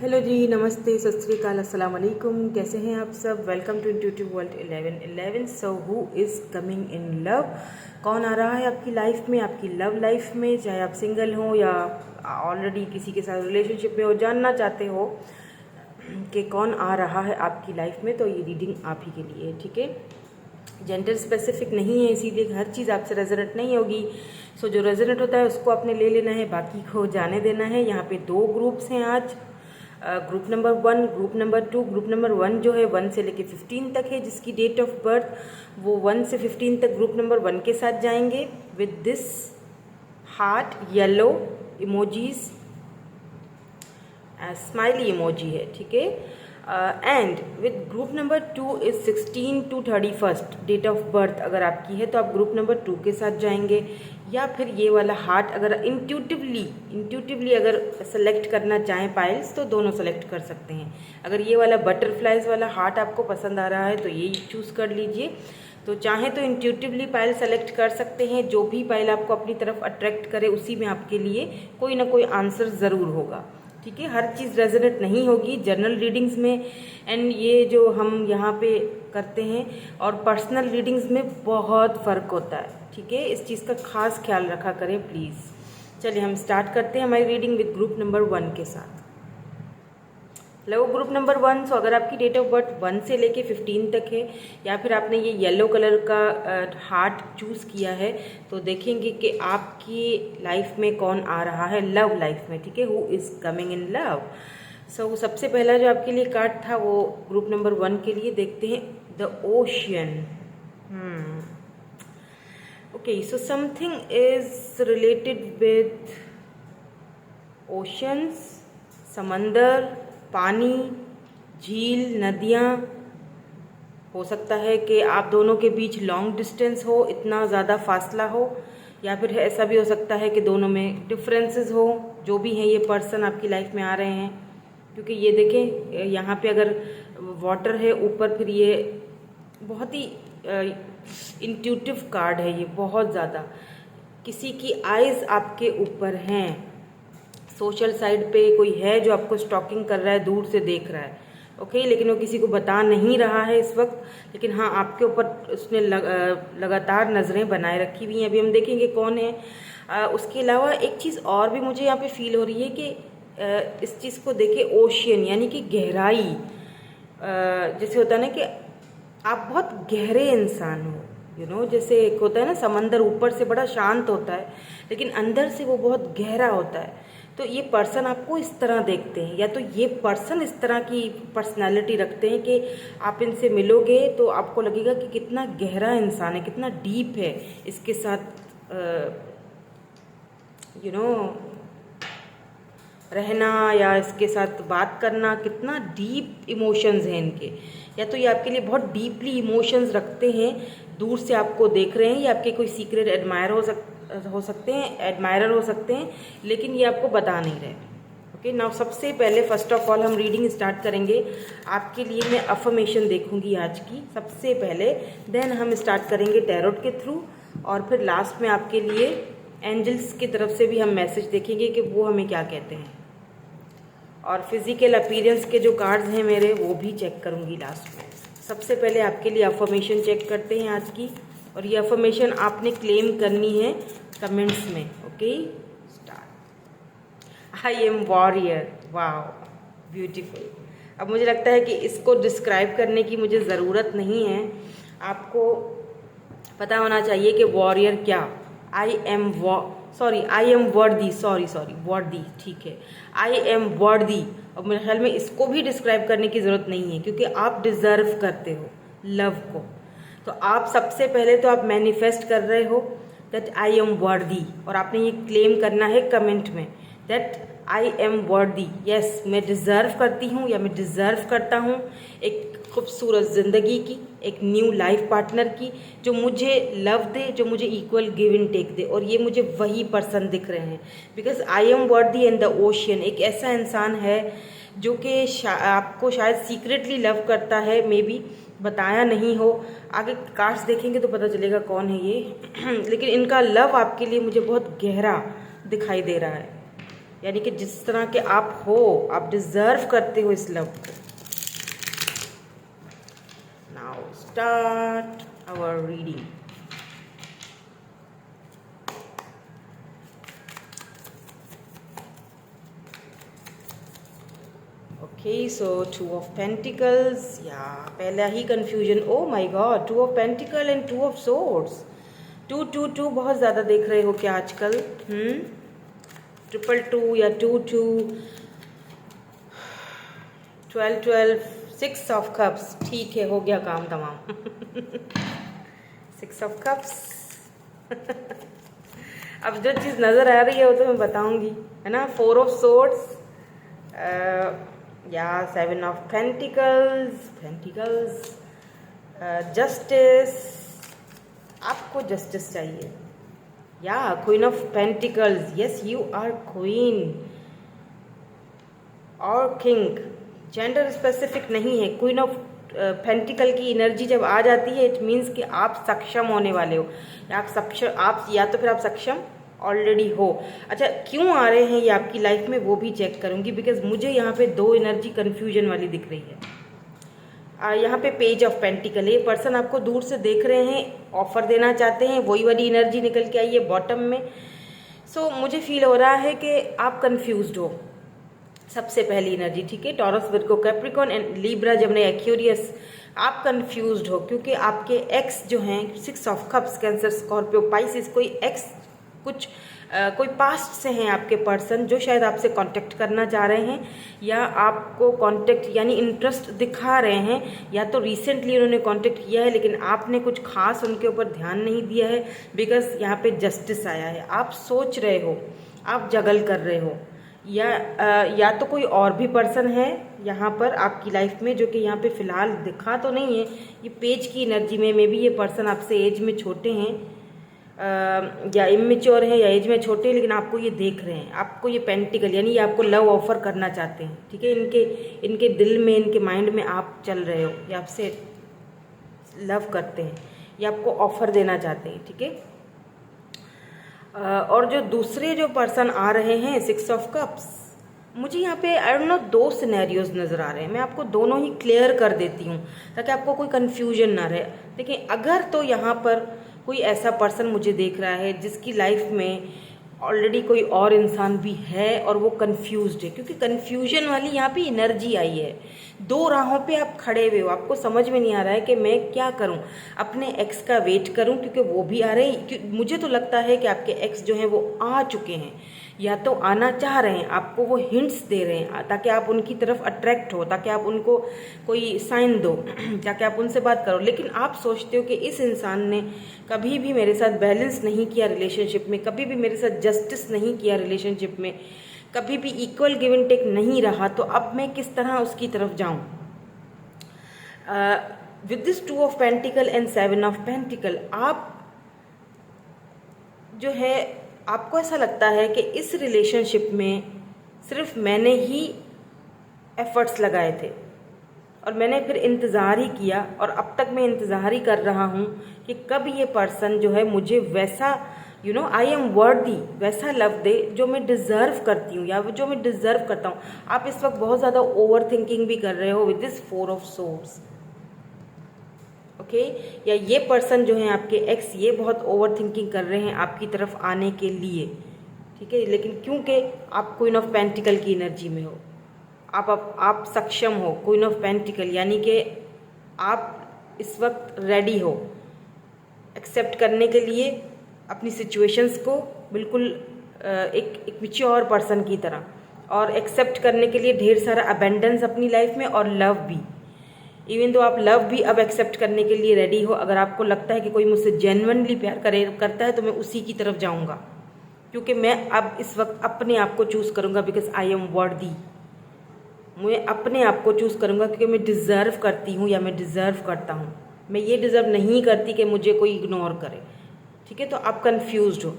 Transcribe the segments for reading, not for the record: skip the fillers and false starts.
Hello जी, नमस्ते, सत श्री अकाल, अस्सलाम वालेकुम। कैसे हैं आप सब? Welcome to intuitive world 1111। So who is coming in love? कौन आ रहा है आपकी लाइफ में, आपकी लव लाइफ में? चाहे आप सिंगल हो या ऑलरेडी किसी के साथ रिलेशनशिप में हो, जानना चाहते हो कि कौन आ रहा है आपकी लाइफ में, तो ये रीडिंग आप ही के लिए है। ठीक है, जेंडर स्पेसिफिक नहीं है, इसीलिए हर चीज़ आपसे रेजोनेट नहीं होगी। सो जो रेजोनेट होता है उसको आपने ले लेना है, बाकी को जाने देना है। यहाँ पे 2 ग्रुप्स हैं आज, group number 1, group number 2। Group number 1 जो है 1 से लेके 15 तक है, जिसकी डेट ऑफ बर्थ वो 1 से 15 तक ग्रुप नंबर 1 के साथ जाएंगे with this heart yellow emojis, smiley emoji है। ठीक है, and with group number 2 is 16 to 31 date of birth अगर आपकी है तो आप ग्रुप नंबर 2 के साथ जाएंगे, या फिर ये वाला हार्ट अगर इंट्यूटिवली अगर सेलेक्ट करना चाहें पाइल्स तो दोनों सेलेक्ट कर सकते हैं। अगर ये वाला बटरफ्लाइज वाला हार्ट आपको पसंद आ रहा है तो ये चूज़ कर लीजिए, तो चाहें तो इंट्यूटिवली पाइल सेलेक्ट कर सकते हैं। जो भी पाइल आपको अपनी तरफ अट्रैक्ट करे उसी में आपके लिए कोई ना कोई आंसर ज़रूर होगा। ठीक है, हर चीज़ रेजोनेट नहीं होगी जनरल रीडिंग्स में, एंड ये जो हम यहाँ पे करते हैं और पर्सनल रीडिंग्स में बहुत फ़र्क होता है। ठीक है, इस चीज़ का खास ख्याल रखा करें प्लीज़। चलिए हम स्टार्ट करते हैं हमारी रीडिंग विद ग्रुप नंबर 1 के साथ। Hello group number 1। सो अगर आपकी डेट ऑफ बर्थ 1 से लेके 15 तक है, या फिर आपने ये येलो कलर का हार्ट चूज़ किया है, तो देखेंगे कि आपकी लाइफ में कौन आ रहा है लव लाइफ में। ठीक है, who is coming in love. So सबसे पहला जो आपके लिए कार्ड था वो ग्रुप नंबर 1 के लिए देखते हैं, the ocean. Okay, so something is related with oceans, समंदर, पानी, झील, नदियाँ। हो सकता है कि आप दोनों के बीच लॉन्ग डिस्टेंस हो, इतना ज़्यादा फासला हो, या फिर ऐसा भी हो सकता है कि दोनों में डिफरेंसेस हो। जो भी हैं ये पर्सन आपकी लाइफ में आ रहे हैं, क्योंकि ये देखें यहाँ पे अगर वाटर है ऊपर, फिर ये बहुत ही इंट्यूटिव कार्ड है, ये बहुत ज़्यादा किसी की आइज़ आपके ऊपर हैं। सोशल साइड पे कोई है जो आपको स्टॉकिंग कर रहा है, दूर से देख रहा है। ओके, लेकिन वो किसी को बता नहीं रहा है इस वक्त, लेकिन हाँ आपके ऊपर उसने लगातार नज़रें बनाए रखी हुई हैं। अभी हम देखेंगे कौन है। उसके अलावा एक चीज़ और भी मुझे यहाँ पे फील हो रही है कि इस चीज़ को देखे ओशियन यानी कि गहराई, जैसे होता है ना कि आप बहुत गहरे इंसान हो, जैसे एक होता है ना समंदर ऊपर से बड़ा शांत होता है लेकिन अंदर से वो बहुत गहरा होता है। तो ये पर्सन आपको इस तरह देखते हैं, या तो ये पर्सन इस तरह की पर्सनालिटी रखते हैं कि आप इनसे मिलोगे तो आपको लगेगा कि कितना गहरा इंसान है, कितना डीप है इसके साथ रहना या इसके साथ बात करना, कितना डीप इमोशंस हैं इनके। या तो ये आपके लिए बहुत डीपली इमोशंस रखते हैं, दूर से आपको देख रहे हैं, ये आपके कोई सीक्रेट एडमायरर हो सकते हैं, लेकिन ये आपको बता नहीं रहे। ओके, नाउ सबसे पहले फर्स्ट ऑफ ऑल हम रीडिंग स्टार्ट करेंगे। आपके लिए मैं अफर्मेशन देखूंगी आज की सबसे पहले, देन हम स्टार्ट करेंगे टैरोट के थ्रू, और फिर लास्ट में आपके लिए एंजल्स की तरफ से भी हम मैसेज देखेंगे कि वो हमें क्या कहते हैं, और फिजिकल अपीयरेंस के जो कार्ड्स हैं मेरे वो भी चेक करूंगी लास्ट में। सबसे पहले आपके लिए अफर्मेशन चेक करते हैं आज की, और ये अफर्मेशन आपने क्लेम करनी है कमेंट्स में। Okay, start. I am warrior. Wow, beautiful. अब मुझे लगता है कि इसको डिस्क्राइब करने की मुझे ज़रूरत नहीं है, आपको पता होना चाहिए कि वॉरियर क्या। आई एम वर्दी, वर्दी, ठीक है, आई एम वर्दी। और मेरे ख्याल में इसको भी डिस्क्राइब करने की ज़रूरत नहीं है, क्योंकि आप डिज़र्व करते हो लव को। तो आप सबसे पहले तो आप मैनिफेस्ट कर रहे हो दैट आई एम वर्दी, और आपने ये क्लेम करना है कमेंट में दैट आई एम वर्दी। यस, मैं डिज़र्व करती हूँ या मैं डिज़र्व करता हूँ एक खूबसूरत ज़िंदगी की, एक न्यू लाइफ पार्टनर की, जो मुझे लव दे, जो मुझे इक्वल गिव एंड टेक दे। और ये मुझे वही पर्सन दिख रहे हैं, बिकॉज आई एम वर्दी एंड द ओशियन एक ऐसा इंसान है जो कि आपको शायद सीक्रेटली लव करता है, मे बी बताया नहीं हो। आगे कार्ड्स देखेंगे तो पता चलेगा कौन है ये लेकिन इनका लव आपके लिए मुझे बहुत गहरा दिखाई दे रहा है। यानी कि जिस तरह के आप हो, आप डिजर्व करते हो इस लव को। Now start our reading. Okay, so 2 of pentacles, या पहला ही confusion, oh my god, 2 of pentacle and 2 of swords. 2 बहुत ज़्यादा देख रहे हो क्या आजकल? 2 या 2 12 6 ऑफ कप्स। ठीक है, हो गया काम तमाम। 6 ऑफ कप्स। अब जो चीज़ नज़र आ रही है वो तो मैं बताऊंगी, है ना। 4 ऑफ सोर्ड्स, या 7 ऑफ पेंटिकल्स, जस्टिस। आपको जस्टिस चाहिए, या queen of pentacles. Yes, you are queen और किंग। जेंडर स्पेसिफिक नहीं है। क्वीन ऑफ पेंटिकल की एनर्जी जब आ जाती है, इट मीन्स कि आप सक्षम होने वाले हो, या तो फिर आप सक्षम ऑलरेडी हो। अच्छा, क्यों आ रहे हैं ये आपकी लाइफ में वो भी चेक करूंगी, बिकॉज मुझे यहाँ पे 2 एनर्जी कन्फ्यूजन वाली दिख रही है। यहाँ पे पेज ऑफ पेंटिकल, ये पर्सन आपको दूर से देख रहे हैं, ऑफर देना चाहते हैं, वही वाली एनर्जी निकल के आई है बॉटम में। सो मुझे फील हो रहा है कि आप कंफ्यूज्ड हो, सबसे पहली एनर्जी, ठीक है। Taurus, Virgo, Capricorn and Libra, जमनी, एक्वेरियस। आप कंफ्यूज्ड हो क्योंकि आपके एक्स जो हैं 6 of cups, cancer, Scorpio, Pisces, कोई एक्स कोई पास्ट से हैं आपके पर्सन जो शायद आपसे कांटेक्ट करना चाह रहे हैं, या आपको कांटेक्ट यानी इंटरेस्ट दिखा रहे हैं, या तो रिसेंटली उन्होंने कांटेक्ट किया है लेकिन आपने कुछ खास उनके ऊपर ध्यान नहीं दिया है, बिकॉज यहाँ पे जस्टिस आया है। आप सोच रहे हो, आप जगल कर रहे हो, या तो कोई और भी पर्सन है यहाँ पर आपकी लाइफ में जो कि यहाँ पे फिलहाल दिखा तो नहीं है। ये पेज की एनर्जी में मे बी ये पर्सन आपसे एज में छोटे हैं, या इमेच्योर है, या एज में छोटे, लेकिन आपको ये देख रहे हैं, आपको ये पेंटिकल यानी ये आपको लव ऑफर करना चाहते हैं, ठीक है। इनके दिल में, इनके माइंड में आप चल रहे हो, ये आपसे लव करते हैं, ये आपको ऑफर देना चाहते हैं, ठीक है। और जो दूसरे जो पर्सन आ रहे हैं 6 ऑफ कप्स, मुझे यहाँ पे आई डोंट नो 2 सिनेरियोज नज़र आ रहे हैं। मैं आपको दोनों ही क्लियर कर देती हूँ ताकि आपको कोई कन्फ्यूजन ना रहे। देखिए, अगर तो यहाँ पर कोई ऐसा पर्सन मुझे देख रहा है जिसकी लाइफ में ऑलरेडी कोई और इंसान भी है और वो कंफ्यूज्ड है, क्योंकि कंफ्यूजन वाली यहाँ पे एनर्जी आई है। 2 राहों पे आप खड़े हुए हो, आपको समझ में नहीं आ रहा है कि मैं क्या करूं, अपने एक्स का वेट करूं क्योंकि वो भी आ रहे हैं। मुझे तो लगता है कि आपके एक्स जो हैं वो आ चुके हैं, या तो आना चाह रहे हैं, आपको वो हिंट्स दे रहे हैं ताकि आप उनकी तरफ अट्रैक्ट हो, ताकि आप उनको कोई साइन दो, ताकि आप उनसे बात करो। लेकिन आप सोचते हो कि इस इंसान ने कभी भी मेरे साथ बैलेंस नहीं किया रिलेशनशिप में, कभी भी मेरे साथ जस्टिस नहीं किया रिलेशनशिप में, कभी भी इक्वल गिव एंड टेक नहीं रहा, तो अब मैं किस तरह उसकी तरफ जाऊं। With this 2 of pentacle and 7 of pentacle, आप जो है, आपको ऐसा लगता है कि इस रिलेशनशिप में सिर्फ मैंने ही एफर्ट्स लगाए थे और मैंने फिर इंतज़ार ही किया, और अब तक मैं इंतज़ार ही कर रहा हूँ कि कब ये पर्सन जो है मुझे वैसा आई एम वर्दी, वैसा लव दे जो मैं डिज़र्व करती हूँ या जो मैं डिज़र्व करता हूँ। आप इस वक्त बहुत ज़्यादा ओवर थिंकिंग भी कर रहे हो with this 4 of swords, okay. या ये पर्सन जो है आपके एक्स, ये बहुत ओवर थिंकिंग कर रहे हैं आपकी तरफ आने के लिए, ठीक है। लेकिन क्योंकि आप क्वीन ऑफ पेंटिकल की एनर्जी में हो, आप सक्षम हो, क्वीन ऑफ पेंटिकल यानी कि आप इस वक्त रेडी हो एक्सेप्ट करने के लिए अपनी सिचुएशंस को, बिल्कुल एक मैच्योर पर्सन की तरह, और एक्सेप्ट करने के लिए ढेर सारा अबेंडेंस अपनी लाइफ में, और लव भी। इवन तो आप लव भी अब एक्सेप्ट करने के लिए रेडी हो। अगर आपको लगता है कि कोई मुझसे जेन्युइनली प्यार करता है तो मैं उसी की तरफ जाऊंगा, क्योंकि मैं अब इस वक्त अपने आप को चूज़ करूंगा, बिकॉज आई एम वर्दी। मैं अपने आप को चूज़ करूंगा क्योंकि मैं डिज़र्व करती हूँ या मैं डिज़र्व करता हूँ। मैं ये डिज़र्व नहीं करती कि मुझे कोई इग्नोर करे, ठीक है। तो आप कंफ्यूज्ड हो।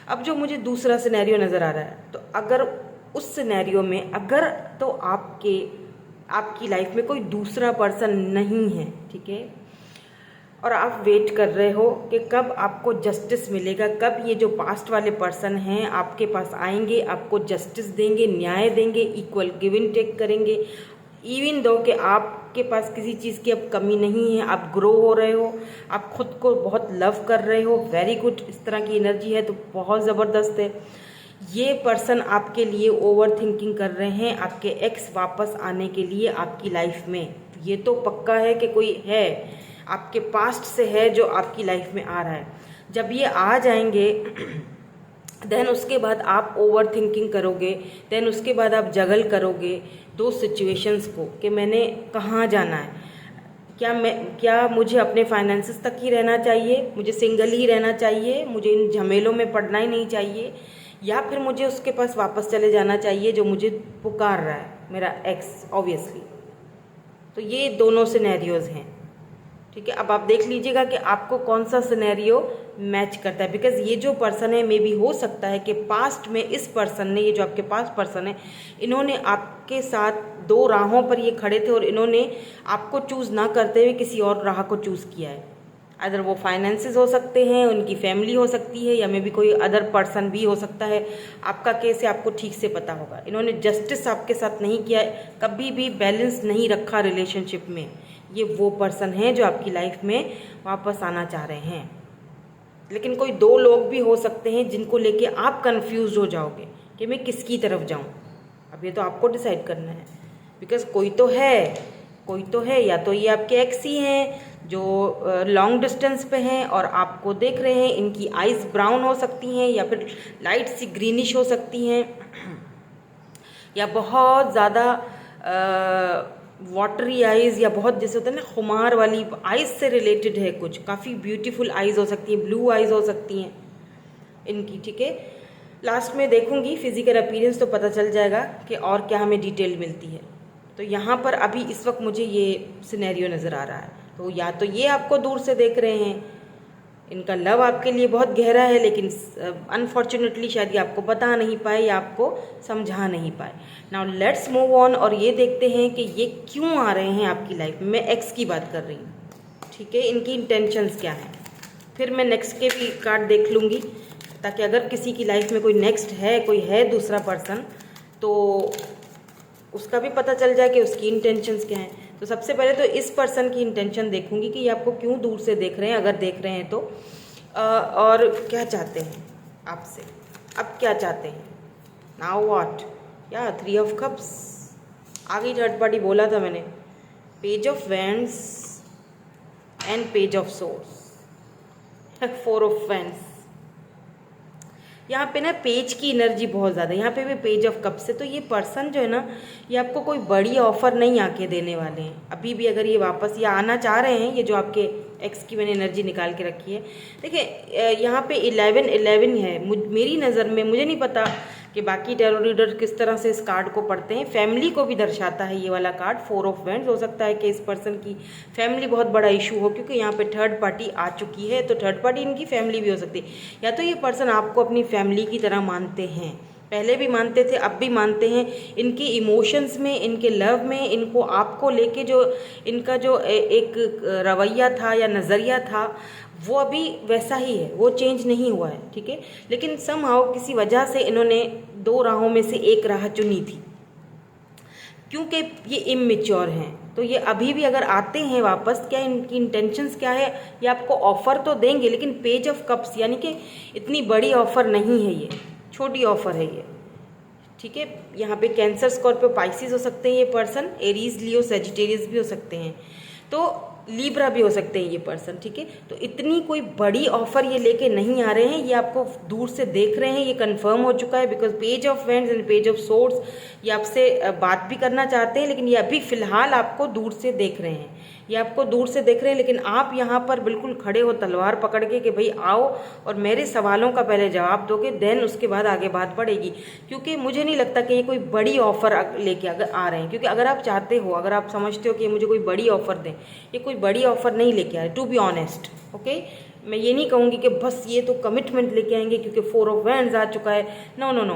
अब जो मुझे दूसरा सिनेरियो नज़र आ रहा है, तो अगर उस सिनेरियो में अगर तो आपकी लाइफ में कोई दूसरा पर्सन नहीं है, ठीक है, और आप वेट कर रहे हो कि कब आपको जस्टिस मिलेगा, कब ये जो पास्ट वाले पर्सन हैं आपके पास आएंगे, आपको जस्टिस देंगे, न्याय देंगे, इक्वल गिव एंड टेक करेंगे। इवन दो कि आपके पास किसी चीज़ की अब कमी नहीं है, आप ग्रो हो रहे हो, आप खुद को बहुत लव कर रहे हो, वेरी गुड, इस तरह की एनर्जी है तो बहुत ज़बरदस्त है। ये पर्सन आपके लिए ओवर थिंकिंग कर रहे हैं आपके एक्स वापस आने के लिए आपकी लाइफ में। ये तो पक्का है कि कोई है आपके पास्ट से है जो आपकी लाइफ में आ रहा है। जब ये आ जाएंगे देन उसके बाद आप ओवर थिंकिंग करोगे, देन उसके बाद आप जगल करोगे दो सिचुएशंस को कि मैंने कहाँ जाना है, क्या मुझे अपने फाइनेंसेस तक ही रहना चाहिए, मुझे सिंगल ही रहना चाहिए, मुझे इन झमेलों में पड़ना ही नहीं चाहिए, या फिर मुझे उसके पास वापस चले जाना चाहिए जो मुझे पुकार रहा है मेरा एक्स ऑब्वियसली। तो ये दोनों सिनेरियोज़ हैं, ठीक है। अब आप देख लीजिएगा कि आपको कौन सा सिनेरियो मैच करता है, बिकॉज ये जो पर्सन है मे बी हो सकता है कि पास्ट में इस पर्सन ने, ये जो आपके पास पर्सन है, इन्होंने आपके साथ दो राहों पर ये खड़े थे और इन्होंने आपको चूज़ ना करते हुए किसी और राह को चूज़ किया है। अदर वो फाइनेंसेस हो सकते हैं, उनकी फैमिली हो सकती है, या मे बी कोई अदर पर्सन भी हो सकता है। आपका केस है, आपको ठीक से पता होगा। इन्होंने जस्टिस आपके साथ नहीं किया है, कभी भी बैलेंस नहीं रखा रिलेशनशिप में। ये वो पर्सन है जो आपकी लाइफ में वापस आना चाह रहे हैं। लेकिन कोई दो लोग भी हो सकते हैं जिनको लेके आप कंफ्यूज हो जाओगे कि मैं किसकी तरफ जाऊं। अब ये तो आपको डिसाइड करना है, बिकॉज कोई तो है, या तो ये आपके एक्स ही हैं जो लॉन्ग डिस्टेंस पे हैं और आपको देख रहे हैं। इनकी आइज़ ब्राउन हो सकती हैं या फिर लाइट सी ग्रीनिश हो सकती हैं, या बहुत ज़्यादा वाटरी आइज़, या बहुत जैसे होता है ना खुमार वाली आइज़ से रिलेटेड है कुछ। काफ़ी ब्यूटीफुल आइज़ हो सकती हैं, ब्लू आइज़ हो सकती हैं इनकी, ठीक है। लास्ट में देखूंगी फिजिकल अपीयरेंस तो पता चल जाएगा कि और क्या हमें डिटेल मिलती है। तो यहाँ पर अभी इस वक्त मुझे ये सिनेरियो नज़र आ रहा है। तो या तो ये आपको दूर से देख रहे हैं, इनका लव आपके लिए बहुत गहरा है, लेकिन अनफॉर्चुनेटली शायद ये आपको बता नहीं पाए या आपको समझा नहीं पाए। नाउ लेट्स मूव ऑन और ये देखते हैं कि ये क्यों आ रहे हैं आपकी लाइफ में। मैं एक्स की बात कर रही हूँ, ठीक है, इनकी इंटेंशंस क्या हैं। फिर मैं नेक्स्ट के भी कार्ड देख लूँगी, ताकि अगर किसी की लाइफ में कोई नेक्स्ट है, कोई है दूसरा पर्सन, तो उसका भी पता चल जाए कि उसकी इंटेंशंस क्या हैं। तो सबसे पहले तो इस पर्सन की इंटेंशन देखूंगी कि ये आपको क्यों दूर से देख रहे हैं, अगर देख रहे हैं तो, और क्या चाहते हैं आपसे। अब क्या चाहते हैं, नाउ व्हाट, या 3 ऑफ कप्स आगे थर्ड पार्टी बोला था मैंने, page of wands and page of source, 4 of wands. यहाँ पे ना पेज की एनर्जी बहुत ज़्यादा, यहाँ पे भी पेज ऑफ कप से। तो ये पर्सन जो है ना, ये आपको कोई बड़ी ऑफ़र नहीं आके देने वाले हैं अभी भी। अगर ये वापस ये आना चाह रहे हैं, ये जो आपके एक्स की मैंने एनर्जी निकाल के रखी है, देखिए यहाँ पे 11 है मेरी नज़र में। मुझे नहीं पता कि बाकी टैरो रीडर किस तरह से इस कार्ड को पढ़ते हैं। फैमिली को भी दर्शाता है ये वाला कार्ड, 4 ऑफ वैंड्स। हो सकता है कि इस पर्सन की फैमिली बहुत बड़ा इशू हो, क्योंकि यहाँ पे थर्ड पार्टी आ चुकी है। तो थर्ड पार्टी इनकी फैमिली भी हो सकती है, या तो ये पर्सन आपको अपनी फैमिली की तरह मानते हैं, पहले भी मानते थे, अब भी मानते हैं। इनके इमोशंस में, इनके लव में, इनको आपको लेके जो इनका जो एक रवैया था या नज़रिया था, वो अभी वैसा ही है, वो चेंज नहीं हुआ है, ठीक है। लेकिन समहाउ किसी वजह से इन्होंने 2 राहों में से एक राह चुनी थी, क्योंकि ये इमैच्योर हैं। तो ये अभी भी अगर आते हैं वापस, क्या इनकी इंटेंशंस क्या है, ये आपको ऑफ़र तो देंगे, लेकिन पेज ऑफ कप्स यानी कि इतनी बड़ी ऑफ़र नहीं है, ये छोटी ऑफ़र है ये, ठीक है। यहाँ पे कैंसर, स्कॉर्पियो, पाइसिस हो सकते हैं ये पर्सन, एरीज, लियो, सेजिटेरियस भी हो सकते हैं, तो लीब्रा भी हो सकते हैं ये पर्सन, ठीक है। तो इतनी कोई बड़ी ऑफर ये लेके नहीं आ रहे हैं, ये आपको दूर से देख रहे हैं, ये कंफर्म हो चुका है। Because page of wands and page of swords, ये आपसे बात भी करना चाहते हैं, लेकिन ये अभी फ़िलहाल आपको दूर से देख रहे हैं, ये आपको दूर से देख रहे हैं। लेकिन आप यहाँ पर बिल्कुल खड़े हो तलवार पकड़ के कि भाई आओ और मेरे सवालों का पहले जवाब दोगे, देन उसके बाद आगे बात बढ़ेगी। क्योंकि मुझे नहीं लगता कि ये कोई बड़ी ऑफ़र लेके अगर आ रहे हैं, क्योंकि अगर आप चाहते हो, अगर आप समझते हो कि मुझे कोई बड़ी ऑफ़र दें, ये कोई बड़ी ऑफ़र नहीं लेके आ रहे, टू बी ऑनेस्ट, ओके। मैं ये नहीं कहूँगी कि बस ये तो कमिटमेंट लेके आएंगे क्योंकि 4 ऑफ वैंड्स आ चुका है, नो नो नो।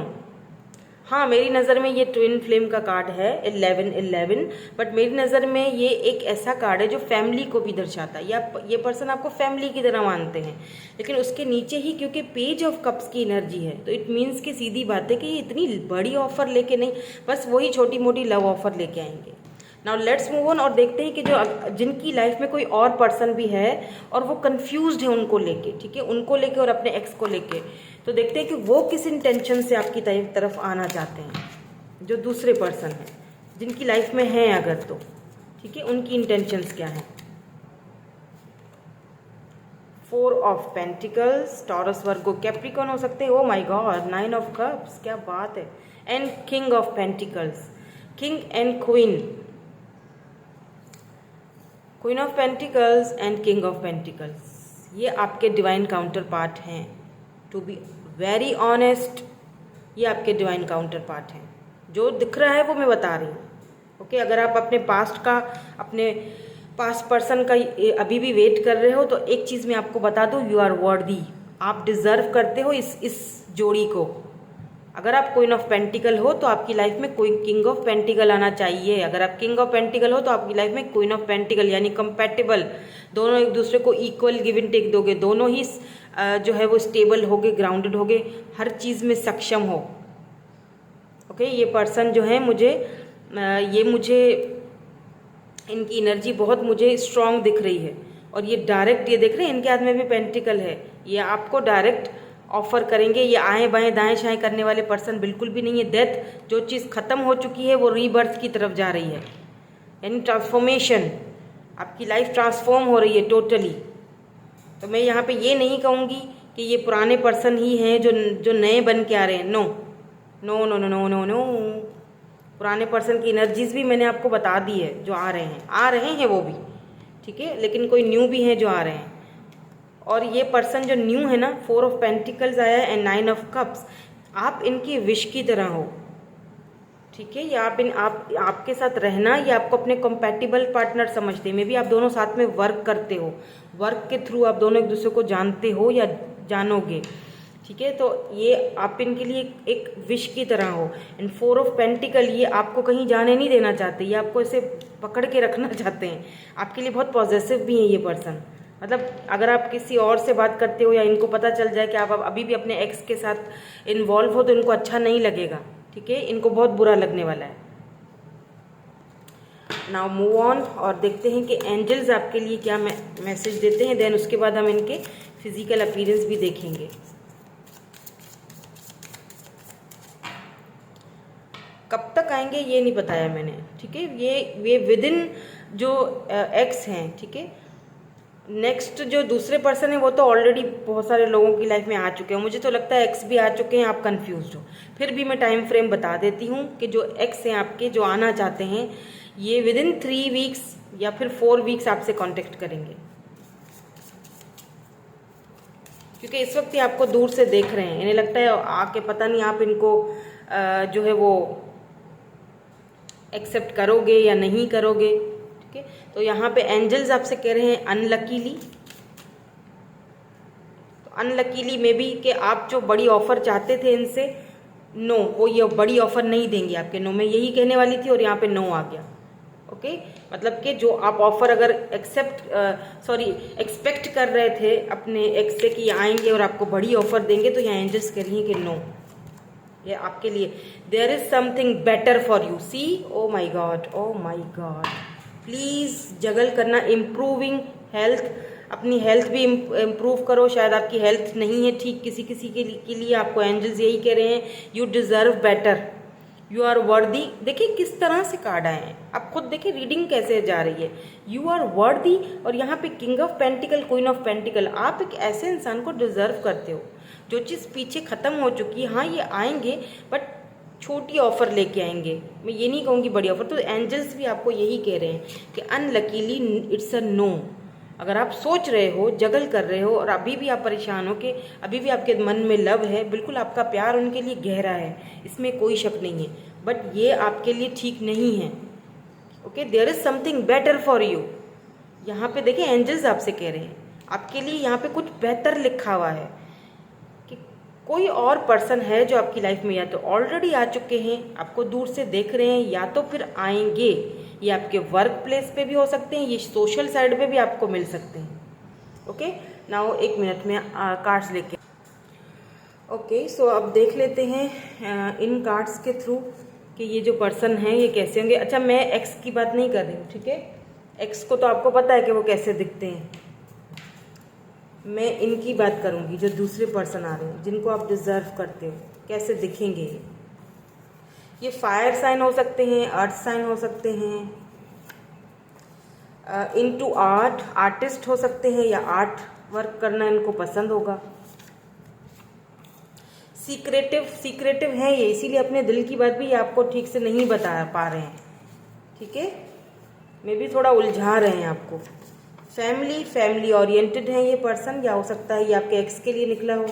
हाँ, मेरी नज़र में ये ट्विन फ्लेम का कार्ड है 11-11, बट मेरी नज़र में ये एक ऐसा कार्ड है जो फैमिली को भी दर्शाता है, या ये पर्सन आपको फैमिली की तरह मानते हैं। लेकिन उसके नीचे ही क्योंकि पेज ऑफ कप्स की एनर्जी है, तो इट मीन्स कि सीधी बात है कि ये इतनी बड़ी ऑफर लेके नहीं, बस वही छोटी मोटी लव ऑफर लेके आएंगे। नाउ लेट्स मूव ऑन और देखते हैं कि जो जिनकी लाइफ में कोई और पर्सन भी है और वो कंफ्यूज्ड है उनको लेके, ठीक है, उनको लेके और अपने एक्स को लेके, तो देखते हैं कि वो किस इंटेंशन से आपकी तरफ आना चाहते हैं। जो दूसरे पर्सन हैं जिनकी लाइफ में हैं अगर, तो ठीक है, उनकी इंटेंशंस क्या हैं। 4 of pentacles, taurus, Virgo, Capricorn हो सकते हैं। ओ माय गॉड, 9 ऑफ कप्स, क्या बात है। And king of pentacles, king and queen, queen of pentacles and king of pentacles, ये आपके डिवाइन काउंटर पार्ट हैं। टू बी वेरी ऑनेस्ट, ये आपके डिवाइन काउंटर पार्ट हैं। जो दिख रहा है वो मैं बता रही हूँ, ओके। अगर आप अपने पास्ट पर्सन का अभी भी वेट कर रहे हो, तो एक चीज़ मैं आपको बता दूँ, यू आर वर्दी, आप डिज़र्व करते हो इस जोड़ी को। अगर आप क्वीन ऑफ पेंटिकल हो तो आपकी लाइफ में कोई किंग ऑफ पेंटिकल आना चाहिए। अगर आप किंग ऑफ पेंटिकल हो तो आपकी लाइफ में क्वीन ऑफ पेंटिकल, यानी कंपैटिबल, दोनों एक दूसरे को इक्वल गिव एंड टेक दोगे, दोनों ही जो है वो स्टेबल होगे, ग्राउंडेड होगे, हर चीज़ में सक्षम हो, ओके। ये पर्सन जो है मुझे इनकी एनर्जी बहुत मुझे स्ट्रांग दिख रही है, और ये डायरेक्ट, ये देख रहे हैं इनके हाथ में भी पेंटिकल है, ये आपको डायरेक्ट ऑफर करेंगे। ये आए बाएं दाएं शाएं करने वाले पर्सन बिल्कुल भी नहीं है। डेथ, जो चीज़ खत्म हो चुकी है वो रीबर्थ की तरफ जा रही है, यानी ट्रांसफॉर्मेशन, आपकी लाइफ ट्रांसफॉर्म हो रही है टोटली। तो मैं यहाँ पे ये नहीं कहूँगी कि ये पुराने पर्सन ही हैं जो नए बन के आ रहे हैं। No no no no no no no, पुराने पर्सन की एनर्जीज भी मैंने आपको बता दी है, जो आ रहे हैं वो भी, ठीक है, लेकिन कोई न्यू भी हैं जो आ रहे हैं। और ये पर्सन जो न्यू है ना, 4 ऑफ पेंटिकल्स आया है एंड 9 ऑफ कप्स, आप इनकी विश की तरह हो, ठीक है। या आपके साथ रहना, या आपको अपने कंपैटिबल पार्टनर समझते हैं। मे बी आप दोनों साथ में वर्क करते हो, वर्क के थ्रू आप दोनों एक दूसरे को जानते हो या जानोगे, ठीक है। तो ये आप इनके लिए एक विश की तरह हो। एंड 4 ऑफ पेंटिकल, ये आपको कहीं जाने नहीं देना चाहते, ये आपको ऐसे पकड़ के रखना चाहते हैं, आपके लिए बहुत पॉजिटिव भी हैं ये पर्सन। मतलब अगर आप किसी और से बात करते हो, या इनको पता चल जाए कि आप अभी भी अपने एक्स के साथ इन्वॉल्व हो, तो इनको अच्छा नहीं लगेगा, ठीक है, इनको बहुत बुरा लगने वाला है। नाउ मूव ऑन और देखते हैं कि एंजल्स आपके लिए क्या मैसेज देते हैं। देन उसके बाद हम इनके फिजिकल अपीयरेंस भी देखेंगे। कब तक आएंगे ये नहीं बताया मैंने, ठीक है। ये विद इन जो एक्स हैं, ठीक है। नेक्स्ट जो दूसरे पर्सन है वो तो ऑलरेडी बहुत सारे लोगों की लाइफ में आ चुके हैं, मुझे तो लगता है एक्स भी आ चुके हैं, आप कंफ्यूज हो। फिर भी मैं टाइम फ्रेम बता देती हूँ कि जो एक्स हैं आपके, जो आना चाहते हैं, ये विद इन 3 वीक्स या फिर 4 वीक्स आपसे कांटेक्ट करेंगे, क्योंकि इस वक्त ये आपको दूर से देख रहे हैं। इन्हें लगता है आके पता नहीं आप इनको जो है वो एक्सेप्ट करोगे या नहीं करोगे, ठीक है। तो यहाँ पे एंजल्स आपसे कह रहे हैं अनलकीली, तो अनलकीली में भी कि आप जो बड़ी ऑफर चाहते थे इनसे, नो, वो ये बड़ी ऑफर नहीं देंगे आपके। नो, मैं यही कहने वाली थी और यहाँ पे नो आ गया, ओके। मतलब कि जो आप ऑफर अगर एक्सपेक्ट कर रहे थे अपने एक्स से कि आएंगे और आपको बड़ी ऑफर देंगे, तो यहाँ एंजल्स कह रही हैं कि नो, ये आपके लिए there is something better for you. See, oh my god, oh my god, please juggle करना, इम्प्रूविंग हेल्थ, अपनी हेल्थ भी इम्प्रूव करो। शायद आपकी हेल्थ नहीं है ठीक, किसी के लिए आपको एंजल्स यही कह रहे हैं, you deserve better, you are worthy. देखिए किस तरह से कार्ड आए हैं, आप खुद देखिए रीडिंग कैसे जा रही है। यू आर वर्दी, और यहाँ पे king of pentacle, queen of pentacle, आप एक ऐसे इंसान को डिजर्व करते हो। जो चीज़ पीछे ख़त्म हो चुकी है, हाँ ये आएंगे बट छोटी ऑफ़र लेके आएंगे, मैं ये नहीं कहूँगी बड़ी ऑफ़र। तो एंजल्स भी आपको यही कह रहे हैं कि अनलकीली इट्स अ नो। अगर आप सोच रहे हो, जगल कर रहे हो और अभी भी आप परेशान हो कि अभी भी आपके मन में लव है, बिल्कुल आपका प्यार उनके लिए गहरा है, इसमें कोई शक नहीं है, बट ये आपके लिए ठीक नहीं है, okay. There is something better for you. यहाँ पे देखिए एंजल्स आपसे कह रहे हैं आपके लिए यहाँ पे कुछ बेहतर लिखा हुआ है कि कोई और पर्सन है जो आपकी लाइफ में या तो ऑलरेडी आ चुके हैं, आपको दूर से देख रहे हैं, या तो फिर आएंगे। ये आपके वर्क प्लेस पे भी हो सकते हैं, ये सोशल साइड पे भी आपको मिल सकते हैं। ओके, नाउ 1 मिनट में कार्ड्स लेके। ओके, सो अब देख लेते हैं इन कार्ड्स के थ्रू कि ये जो पर्सन है ये कैसे होंगे। अच्छा, मैं एक्स की बात नहीं कर रही हूँ, ठीक है। एक्स को तो आपको पता है कि वो कैसे दिखते हैं। मैं इनकी बात करूँगी, जो दूसरे पर्सन आ रहे हैं, जिनको आप डिजर्व करते हो, कैसे दिखेंगे। ये फायर साइन हो सकते हैं, अर्थ साइन हो सकते हैं, इनटू आर्ट, आर्टिस्ट हो सकते हैं, या आर्ट वर्क करना इनको पसंद होगा। सीक्रेटिव है ये, इसीलिए अपने दिल की बात भी आपको ठीक से नहीं बता पा रहे हैं, ठीक है। मे भी थोड़ा उलझा रहे हैं आपको। फैमिली ओरिएंटेड है ये पर्सन, या हो सकता है ये आपके एक्स के लिए निकला हो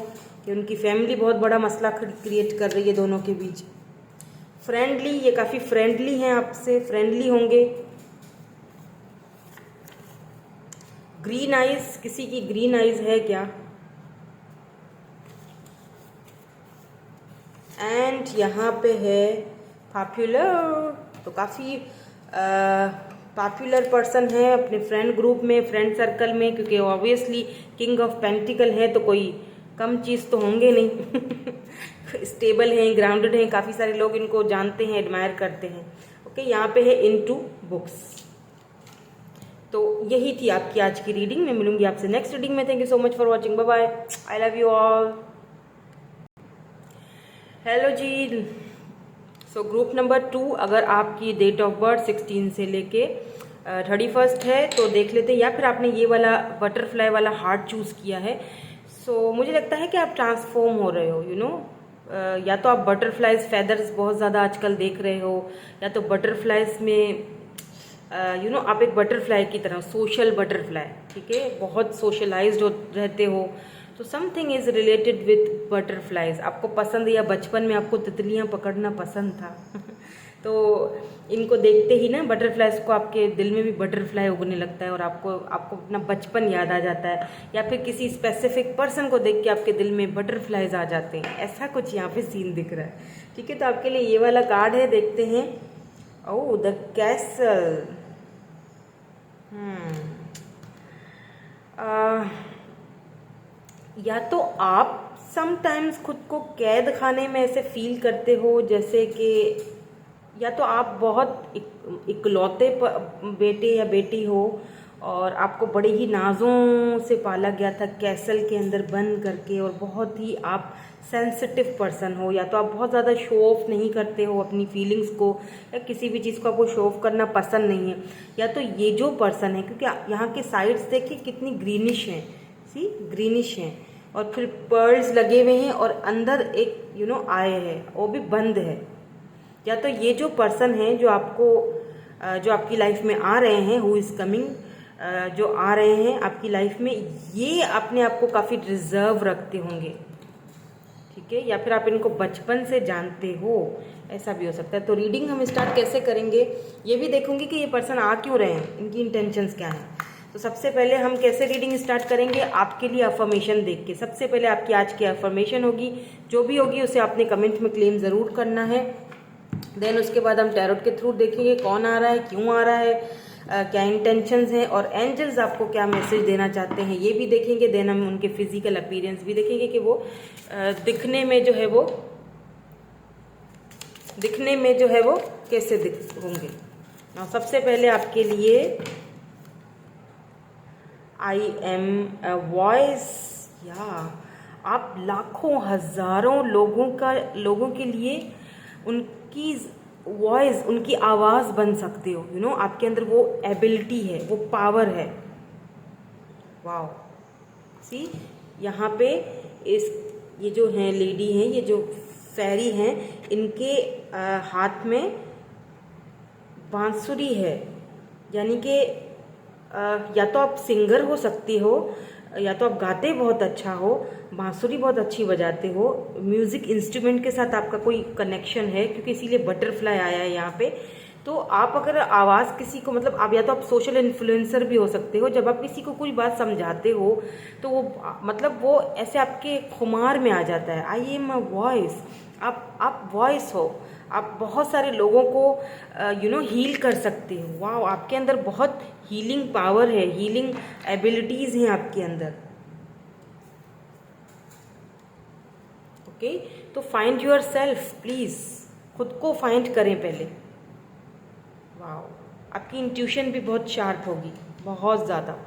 कि उनकी फैमिली बहुत बड़ा मसला क्रिएट कर रही है दोनों के बीच। फ्रेंडली, ये काफ़ी फ्रेंडली हैं, आपसे फ्रेंडली होंगे। ग्रीन आइज, किसी की ग्रीन आइज है क्या। एंड यहाँ पे है पॉपुलर, तो काफ़ी पॉपुलर पर्सन है अपने फ्रेंड ग्रुप में, फ्रेंड सर्कल में, क्योंकि ऑब्वियसली किंग ऑफ पेंटिकल है तो कोई कम चीज़ तो होंगे नहीं। स्टेबल हैं, ग्राउंडेड हैं, काफ़ी सारे लोग इनको जानते हैं, एडमायर करते हैं। ओके, यहाँ पे है इनटू बुक्स। तो यही थी आपकी आज की रीडिंग। मैं मिलूंगी आपसे नेक्स्ट रीडिंग में। Thank you so much for watching, bye bye, I love you all. Hello जी, सो ग्रुप नंबर 2, अगर आपकी डेट ऑफ बर्थ 16 से लेके 31 है तो देख लेते हैं, या फिर आपने ये वाला बटरफ्लाई वाला हार्ट चूज़ किया है। सो मुझे लगता है कि आप ट्रांसफॉर्म हो रहे हो, यू नो। या तो आप बटरफ्लाइज फेदर्स बहुत ज़्यादा आजकल देख रहे हो, या तो बटरफ्लाइज में यू नो आप एक बटरफ्लाई की तरह, सोशल बटरफ्लाई, ठीक है, बहुत सोशलाइज्ड रहते हो। तो something is related with butterflies. आपको पसंद है, या बचपन में आपको तितलियाँ पकड़ना पसंद था तो इनको देखते ही ना बटरफ्लाइज को आपके दिल में भी बटरफ्लाई उगने लगता है, और आपको अपना बचपन याद आ जाता है, या फिर किसी स्पेसिफिक पर्सन को देख के आपके दिल में बटरफ्लाइज आ जाते हैं। ऐसा कुछ यहाँ पे सीन दिख रहा है, ठीक है। तो आपके लिए ये वाला कार्ड है, देखते हैं। ओह, द कैसल। या तो आप समटाइम्स खुद को कैद खाने में ऐसे फील करते हो, जैसे कि या तो आप बहुत इकलौते बेटे या बेटी हो, और आपको बड़े ही नाजों से पाला गया था कैसल के अंदर बंद करके, और बहुत ही आप सेंसिटिव पर्सन हो, या तो आप बहुत ज़्यादा शो ऑफ नहीं करते हो अपनी फीलिंग्स को, या किसी भी चीज़ को आपको शो ऑफ करना पसंद नहीं है। या तो ये जो पर्सन है, क्योंकि यहाँ के साइड्स देखिए कितनी ग्रीनिश हैं, सी ग्रीनिश हैं, और फिर पर्ल्स लगे हुए हैं, और अंदर एक यू नो आए है, वो भी बंद है। या तो ये जो पर्सन है जो जो आपकी लाइफ में आ रहे हैं, हु इज़ कमिंग, जो आ रहे हैं आपकी लाइफ में, ये अपने आप को काफ़ी रिजर्व रखते होंगे, ठीक है, या फिर आप इनको बचपन से जानते हो, ऐसा भी हो सकता है। तो रीडिंग हम स्टार्ट कैसे करेंगे, ये भी देखूंगी कि ये पर्सन आ क्यों रहे हैं, इनकी इंटेंशंस क्या हैं। तो सबसे पहले हम कैसे रीडिंग स्टार्ट करेंगे, आपके लिए अफर्मेशन देख के। सबसे पहले आपकी आज की अफर्मेशन होगी, जो भी होगी उसे आपने कमेंट में क्लेम ज़रूर करना है। देन उसके बाद हम टैरोट के थ्रू देखेंगे कौन आ रहा है, क्यों आ रहा है, क्या इंटेंशंस हैं, और एंजल्स आपको क्या मैसेज देना चाहते हैं, ये भी देखेंगे। देन हम उनके फिजिकल अपीयरेंस भी देखेंगे कि वो दिखने में जो है वो कैसे होंगे। सबसे पहले आपके लिए आई एम अ वॉइस, या आप लाखों हजारों लोगों के लिए उनकी वॉइस, उनकी आवाज़ बन सकते हो, यू नो। आपके अंदर वो एबिलिटी है, वो पावर है। वाओ, सी यहाँ पे ये जो हैं लेडी हैं, ये जो फेरी हैं, इनके हाथ में बांसुरी है, यानी कि या तो आप सिंगर हो सकती हो, या तो आप गाते बहुत अच्छा हो, बांसुरी बहुत अच्छी बजाते हो, म्यूज़िक इंस्ट्रूमेंट के साथ आपका कोई कनेक्शन है, क्योंकि इसीलिए बटरफ्लाई आया है यहाँ पे। तो आप अगर आवाज़ किसी को, मतलब आप या तो आप सोशल इन्फ्लुएंसर भी हो सकते हो, जब आप किसी को कोई बात समझाते हो तो वो मतलब वो ऐसे आपके खुमार में आ जाता है, आई एम अ वॉइस। आप वॉइस हो, आप बहुत सारे लोगों को हील कर सकते हो। वाह, आपके अंदर बहुत हीलिंग पावर है, हीलिंग एबिलिटीज़ हैं आपके अंदर। ओके, तो फाइंड योर सेल्फ प्लीज़, खुद को फाइंड करें पहले। वाह, आपकी इंट्यूशन भी बहुत शार्प होगी, बहुत ज़्यादा।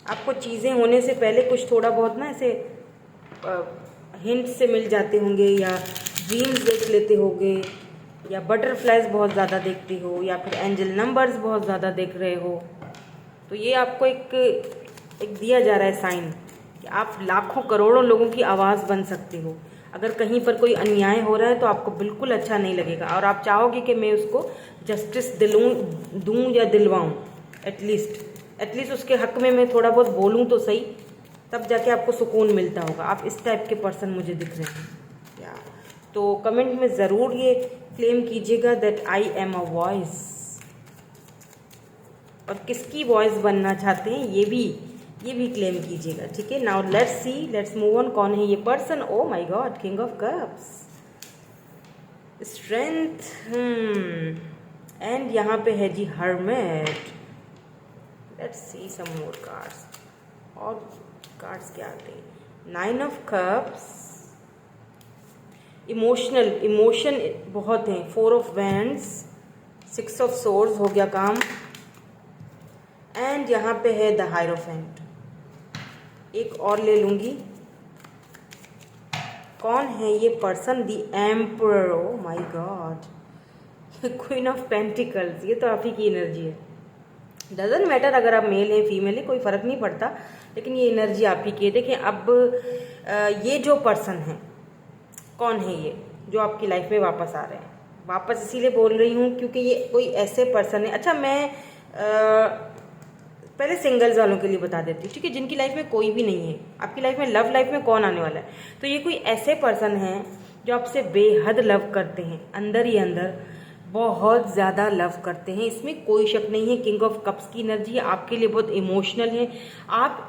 आपको चीज़ें होने से पहले कुछ थोड़ा बहुत ना ऐसे हिंट से मिल जाते होंगे, या ड्रीम्स देख लेते होंगे, या बटरफ्लाइज बहुत ज़्यादा देखते हो, या फिर एंजल नंबर्स बहुत ज़्यादा देख रहे हो। तो ये आपको एक दिया जा रहा है साइन कि आप लाखों करोड़ों लोगों की आवाज़ बन सकते हो। अगर कहीं पर कोई अन्याय हो रहा है तो आपको बिल्कुल अच्छा नहीं लगेगा, और आप चाहोगे कि मैं उसको जस्टिस दूँ या दिलवाऊँ, एटलीस्ट उसके हक में मैं थोड़ा बहुत बोलूँ तो सही, तब जाके आपको सुकून मिलता होगा। आप इस टाइप के पर्सन मुझे दिख रहे हैं या तो कमेंट में ज़रूर ये क्लेम कीजिएगा that I am a voice. और किसकी वॉइस बनना चाहते हैं ये भी क्लेम कीजिएगा, ठीक है। Now let's move on. कौन है ये person? Oh my god, king of cups, strength, and यहाँ पे है the hermit. Let's see some more cards, और कार्ड्स क्या आते हैं? 9 ऑफ कप्स, इमोशन बहुत हैं। 4 ऑफ वैंड्स, 6 ऑफ सोर्ड्स, हो गया काम। एंड यहाँ पे है द हायरोफेंट। एक और ले लूँगी। कौन है ये person? The emperor. O my God, queen of pentacles. ये तो आप ही की एनर्जी है। डजंट मैटर अगर आप मेल हैं फीमेल है, कोई फ़र्क नहीं पड़ता, लेकिन ये एनर्जी आप ही की है। देखिए अब ये जो पर्सन है, कौन है ये जो आपकी लाइफ में वापस आ रहे हैं? वापस इसीलिए बोल रही हूँ क्योंकि ये कोई ऐसे पर्सन है। अच्छा, मैं पहले सिंगल्स वालों के लिए बता देती हूँ, ठीक है, जिनकी लाइफ में कोई भी नहीं है। आपकी लाइफ में, लव लाइफ में कौन आने वाला है? तो ये कोई ऐसे पर्सन हैं जो आपसे बेहद लव करते हैं, अंदर ही अंदर बहुत ज़्यादा लव करते हैं, इसमें कोई शक नहीं है। किंग ऑफ कप्स की एनर्जी है, आपके लिए बहुत इमोशनल है, आप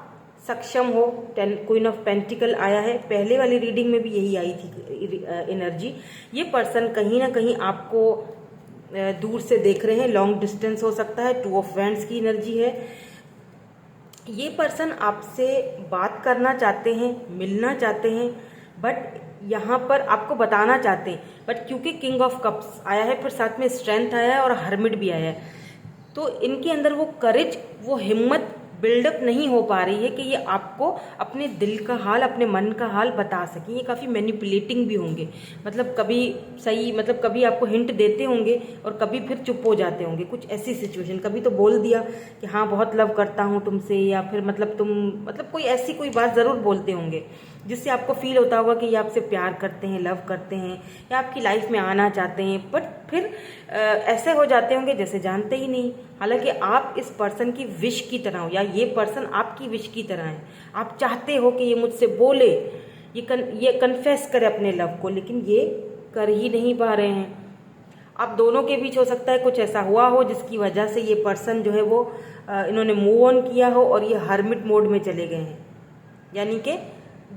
सक्षम हो। क्वीन ऑफ पेंटिकल आया है, पहले वाली रीडिंग में भी यही आई थी एनर्जी। ये पर्सन कहीं ना कहीं आपको दूर से देख रहे हैं, लॉन्ग डिस्टेंस हो सकता है। 2 ऑफ वैंड्स की एनर्जी है। ये पर्सन आपसे बात करना चाहते हैं, मिलना चाहते हैं, बट यहाँ पर आपको बताना चाहते हैं, बट क्योंकि किंग ऑफ कप्स आया है, फिर साथ में स्ट्रेंथ आया है और हर्मिट भी आया है, तो इनके अंदर वो करेज, वो हिम्मत बिल्डअप नहीं हो पा रही है कि ये आपको अपने दिल का हाल, अपने मन का हाल बता सकें। ये काफ़ी मैनिपुलेटिंग भी होंगे, मतलब कभी सही, मतलब कभी आपको हिंट देते होंगे और कभी फिर चुप हो जाते होंगे। कुछ ऐसी सिचुएशन, कभी तो बोल दिया कि हाँ बहुत लव करता हूँ तुमसे, या फिर मतलब तुम, मतलब कोई ऐसी कोई बात ज़रूर बोलते होंगे जिससे आपको फील होता होगा कि ये आपसे प्यार करते हैं, लव करते हैं, या आपकी लाइफ में आना चाहते हैं, बट फिर ऐसे हो जाते होंगे जैसे जानते ही नहीं। हालांकि आप इस पर्सन की विश की तरह हो, या ये पर्सन आपकी विश की तरह है। आप चाहते हो कि ये मुझसे बोले, ये कन्फेस करे अपने लव को, लेकिन ये कर ही नहीं पा रहे हैं। आप दोनों के बीच हो सकता है कुछ ऐसा हुआ हो जिसकी वजह से ये पर्सन जो है वो इन्होंने मूव ऑन किया हो और ये हर्मिट मोड में चले गए हैं, यानी कि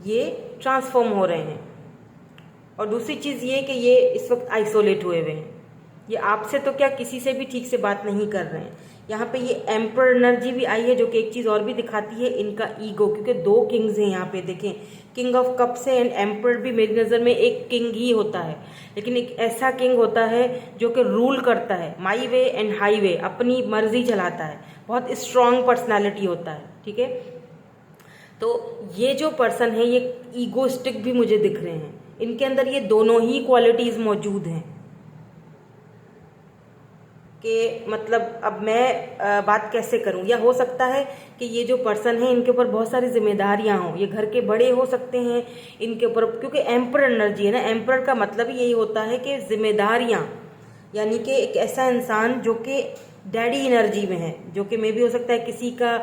ये ट्रांसफॉर्म हो रहे हैं। और दूसरी चीज़ ये कि ये इस वक्त आइसोलेट हुए हुए हैं। ये आपसे तो क्या, किसी से भी ठीक से बात नहीं कर रहे हैं। यहाँ पे ये एम्पर एनर्जी भी आई है, जो कि एक चीज़ और भी दिखाती है, इनका ईगो, क्योंकि 2 किंग्स हैं यहाँ पे। देखें, किंग ऑफ कप्स है एंड एम्पर भी मेरी नज़र में एक किंग ही होता है, लेकिन एक ऐसा किंग होता है जो कि रूल करता है, माई वे एंड हाई वे, अपनी मर्जी चलाता है, बहुत स्ट्रांग पर्सनैलिटी होता है, ठीक है। तो ये जो पर्सन है ये ईगोस्टिक भी मुझे दिख रहे हैं, इनके अंदर ये दोनों ही क्वालिटीज़ मौजूद हैं कि मतलब अब मैं बात कैसे करूं। या हो सकता है कि ये जो पर्सन है इनके ऊपर बहुत सारी जिम्मेदारियां हों, ये घर के बड़े हो सकते हैं इनके ऊपर, क्योंकि एम्पर एनर्जी है ना। एम्पर का मतलब ही यही होता है कि जिम्मेदारियां, यानी कि एक ऐसा इंसान जो कि डैडी एनर्जी में है, जो कि मे भी हो सकता है किसी का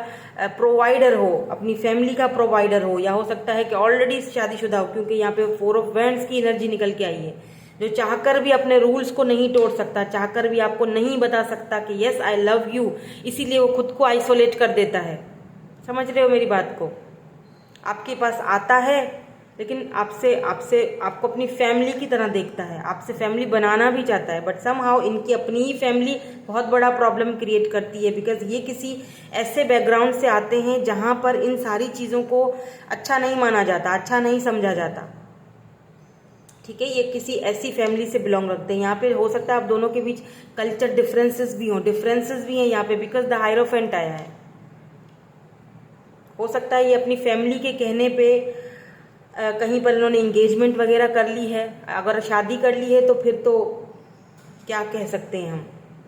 प्रोवाइडर हो, अपनी फैमिली का प्रोवाइडर हो, या हो सकता है कि ऑलरेडी शादीशुदा हो, क्योंकि यहाँ पे 4 ऑफ वैंड्स की एनर्जी निकल के आई है। जो चाहकर भी अपने रूल्स को नहीं तोड़ सकता, चाहकर भी आपको नहीं बता सकता कि यस आई लव यू, इसीलिए वो खुद को आइसोलेट कर देता है। समझ रहे हो मेरी बात को? आपके पास आता है लेकिन आपसे आपसे आपको अपनी फैमिली की तरह देखता है, आपसे फैमिली बनाना भी चाहता है, बट समहाउ इनकी अपनी ही फैमिली बहुत बड़ा प्रॉब्लम क्रिएट करती है, बिकॉज ये किसी ऐसे बैकग्राउंड से आते हैं जहाँ पर इन सारी चीज़ों को अच्छा नहीं माना जाता, अच्छा नहीं समझा जाता। ठीक है, ये किसी ऐसी फैमिली से बिलोंग रखते हैं। यहाँ पे हो सकता है आप दोनों के बीच कल्चर डिफरेंसेस भी हैं यहाँ पे, बिकॉज द हायरोफेंट आया है। हो सकता है ये अपनी फैमिली के कहने पे कहीं पर इन्होंने इंगेजमेंट वगैरह कर ली है। अगर शादी कर ली है तो फिर तो क्या कह सकते हैं हम,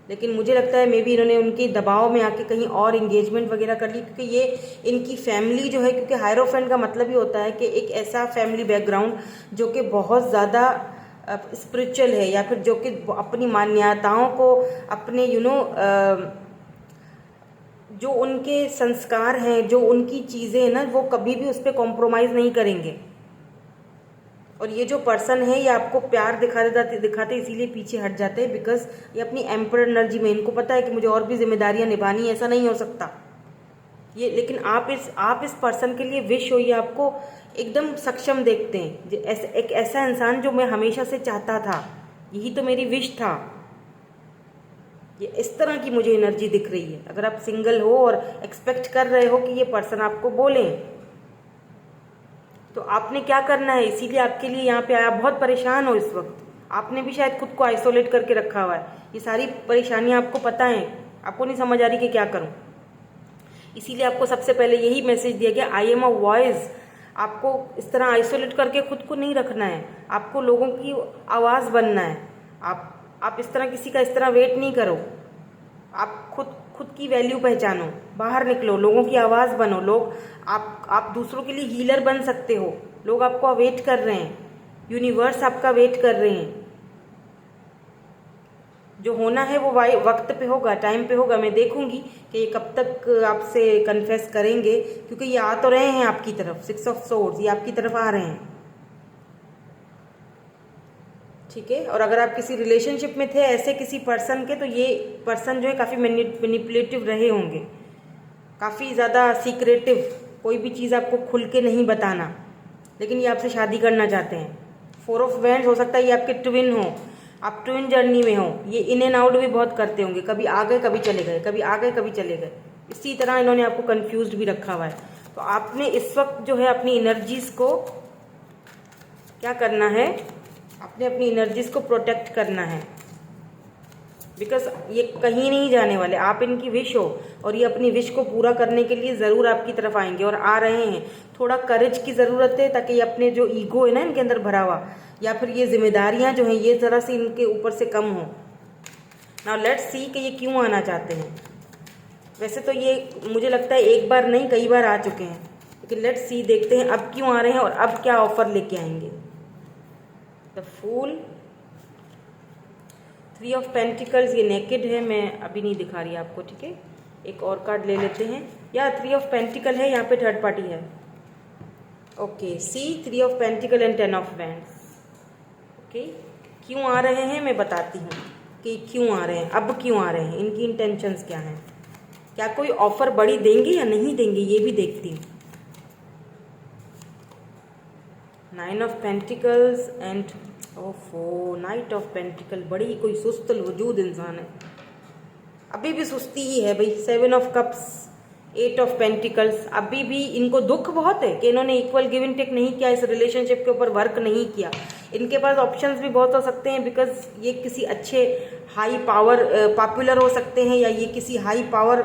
लेकिन मुझे लगता है मे बी इन्होंने उनके दबाव में आके कहीं और इंगेजमेंट वगैरह कर ली, क्योंकि ये इनकी फैमिली जो है, क्योंकि हायरोफेंट का मतलब ही होता है कि एक ऐसा फैमिली बैकग्राउंड जो कि बहुत ज़्यादा स्पिरिचुअल है, या फिर जो कि अपनी मान्यताओं को अपने जो उनके संस्कार हैं, जो उनकी चीज़ें हैं ना, वो कभी भी उस पर कॉम्प्रोमाइज़ नहीं करेंगे। और ये जो पर्सन है ये आपको प्यार दिखाते इसीलिए पीछे हट जाते हैं, बिकॉज ये अपनी एम्परर एनर्जी में, इनको पता है कि मुझे और भी जिम्मेदारियां निभानी है, ऐसा नहीं हो सकता ये। लेकिन आप इस पर्सन के लिए विश हो, ये आपको एकदम सक्षम देखते हैं, एक ऐसा इंसान जो मैं हमेशा से चाहता था, यही तो मेरी विश था। ये इस तरह की मुझे एनर्जी दिख रही है। अगर आप सिंगल हो और एक्सपेक्ट कर रहे हो कि ये पर्सन आपको बोले, तो आपने क्या करना है, इसीलिए आपके लिए यहाँ पे आया। बहुत परेशान हो इस वक्त, आपने भी शायद खुद को आइसोलेट करके रखा हुआ है। ये सारी परेशानियाँ आपको पता है, आपको नहीं समझ आ रही कि क्या करूँ। इसीलिए आपको सबसे पहले यही मैसेज दिया गया, आई एम अ वॉइस। आपको इस तरह आइसोलेट करके खुद को नहीं रखना है, आपको लोगों की आवाज़ बनना है। आप इस तरह किसी का इस तरह वेट नहीं करो, आप खुद की वैल्यू पहचानो, बाहर निकलो, लोगों की आवाज़ बनो। लोग आप दूसरों के लिए हीलर बन सकते हो, लोग आपको वेट कर रहे हैं, यूनिवर्स आपका वेट कर रहे हैं। जो होना है वो वक्त पे होगा, टाइम पे होगा। मैं देखूंगी कि ये कब तक आपसे कन्फेस करेंगे, क्योंकि ये आ तो रहे हैं आपकी तरफ। 6 ऑफ सोर्ड्स ये आपकी तरफ आ रहे हैं। ठीक है, और अगर आप किसी रिलेशनशिप में थे ऐसे किसी पर्सन के, तो ये पर्सन जो है काफ़ी मैनिपुलेटिव रहे होंगे, काफ़ी ज़्यादा सीक्रेटिव, कोई भी चीज़ आपको खुल के नहीं बताना, लेकिन ये आपसे शादी करना चाहते हैं। 4 ऑफ वैंड्स हो सकता है ये आपके ट्विन हो, आप ट्विन जर्नी में हो। ये इन एंड आउट भी बहुत करते होंगे, कभी आ गए कभी चले गए, कभी आ गए कभी चले गए। इसी तरह इन्होंने आपको कंफ्यूज्ड भी रखा हुआ है। तो आपने इस वक्त जो है अपनी एनर्जीज को क्या करना है, आपने अपनी एनर्जीज को प्रोटेक्ट करना है, बिकॉज ये कहीं नहीं जाने वाले। आप इनकी विश हो और ये अपनी विश को पूरा करने के लिए ज़रूर आपकी तरफ आएंगे, और आ रहे हैं। थोड़ा करेज की ज़रूरत है, ताकि ये अपने जो ईगो है ना इनके अंदर भरा हुआ, या फिर ये जिम्मेदारियां जो हैं ये ज़रा सी इनके ऊपर से कम हो। नाउ लेट्स सी कि ये क्यों आना चाहते हैं। वैसे तो ये मुझे लगता है एक बार नहीं कई बार आ चुके हैं, लेकिन लेट्स सी, देखते हैं अब क्यों आ रहे हैं और अब क्या ऑफर लेके आएंगे। द फूल, 3 ऑफ पेंटिकल्स, ये नेकेड है, मैं अभी नहीं दिखा रही आपको। ठीक है, एक और कार्ड ले लेते हैं। या 3 ऑफ पेंटिकल है, यहाँ पे थर्ड पार्टी है। Okay, see 3 of pentacle and 10 of wands. Okay, क्यों आ रहे हैं मैं बताती हूँ कि क्यों आ रहे हैं, अब क्यों आ रहे हैं, इनकी इंटेंशंस क्या हैं, क्या कोई ऑफर बड़ी देंगे या नहीं देंगे, ये भी देखती हूँ। 9 of pentacles and night of pentacle. बड़ी ही कोई सुस्त वजूद इंसान है, अभी भी सुस्ती ही है भाई। 7 ऑफ कप्स, 8 ऑफ पेंटिकल्स। अभी भी इनको दुख बहुत है कि इन्होंने इक्वल गिव एंड टेक नहीं किया, इस रिलेशनशिप के ऊपर वर्क नहीं किया। इनके पास ऑप्शंस भी बहुत हो सकते हैं, बिकॉज ये किसी अच्छे हाई पावर पॉपुलर हो सकते हैं, या ये किसी हाई पावर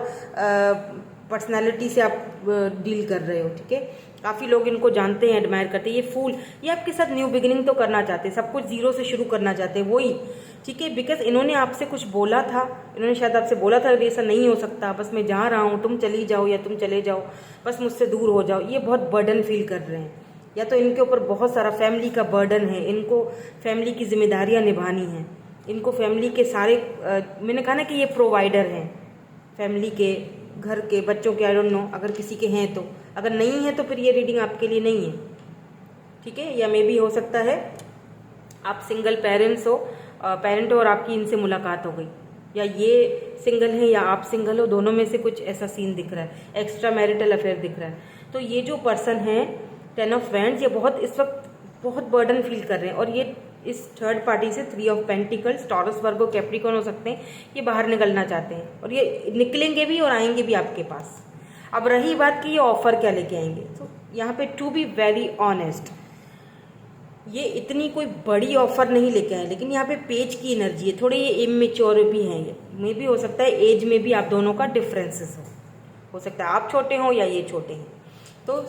पर्सनैलिटी से आप डील कर रहे हो। ठीक है, काफ़ी लोग इनको जानते हैं, एडमायर करते हैं। ये फूल, ये आपके साथ न्यू बिगिनिंग तो करना चाहते हैं, सब कुछ जीरो से शुरू करना चाहते हैं, वही। ठीक है, बिकॉज इन्होंने आपसे कुछ बोला था, इन्होंने शायद आपसे बोला था कि ऐसा नहीं हो सकता, बस मैं जा रहा हूँ, तुम चली जाओ या तुम चले जाओ, बस मुझसे दूर हो जाओ। ये बहुत बर्डन फील कर रहे हैं, या तो इनके ऊपर बहुत सारा फैमिली का बर्डन है, इनको फैमिली की जिम्मेदारियाँ निभानी हैं, इनको फैमिली के सारे मैंने कहा ना कि ये प्रोवाइडर हैं फैमिली के, घर के, बच्चों के, आई डोंट नो अगर किसी के हैं तो। अगर नहीं है तो फिर ये रीडिंग आपके लिए नहीं है। ठीक है, या मे भी हो सकता है आप सिंगल पेरेंट हो और आपकी इनसे मुलाकात हो गई, या ये सिंगल है या आप सिंगल हो, दोनों में से कुछ ऐसा सीन दिख रहा है, एक्स्ट्रा मैरिटल अफेयर दिख रहा है। तो ये जो पर्सन है 10 ऑफ वैंड्स, ये बहुत इस वक्त बहुत बर्डन फील कर रहे हैं, और ये इस थर्ड पार्टी से 3 of pentacles, taurus, Virgo, Capricorn हो सकते हैं, ये बाहर निकलना चाहते हैं और ये निकलेंगे भी और आएंगे भी आपके पास। अब रही बात कि ये ऑफर क्या लेके आएंगे, तो यहाँ पे टू बी वेरी ऑनेस्ट, ये इतनी कोई बड़ी ऑफर नहीं लेके आए, लेकिन यहाँ पे पेज की एनर्जी है, थोड़े ये इमेच्योर भी हैं, ये मे भी हो सकता है एज में भी आप दोनों का डिफरेंसेस हो सकता है आप छोटे हों या ये छोटे हैं। तो